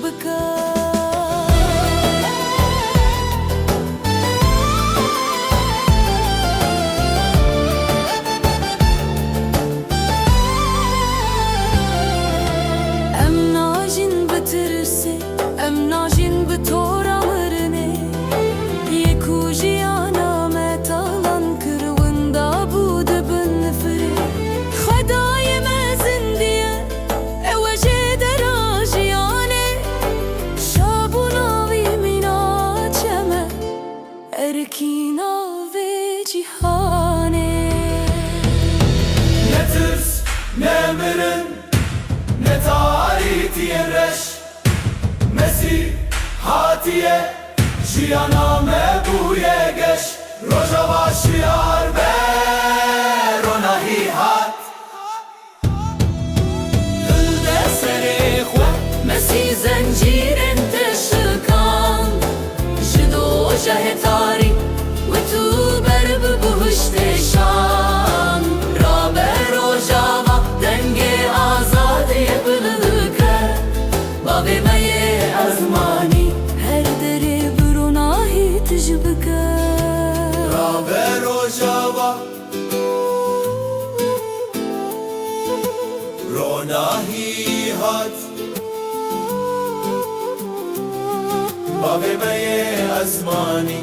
بكا ام ناجين بترسي ام ناجين بتورا مرني يكو جيانا متالان كروندا بود بنفري خداي مزندية اوجه دراجياني شابونا ويمينا جمع اركينا في جهاني نترس نمرن نتاريت يرش مسيحاتية جيانا مبوية قش رجوا شيار بيرونا هي هات دلده سرخوة مسي زنجير انت شكان جدو جهتاري وتو برب بهشت شان رابر و جاوا دنگ آزادی بلدکه بابی مای ازمانی هر دری بروناهی تجبکه رابر روجاوا رونا هي هات بابي مي أزماني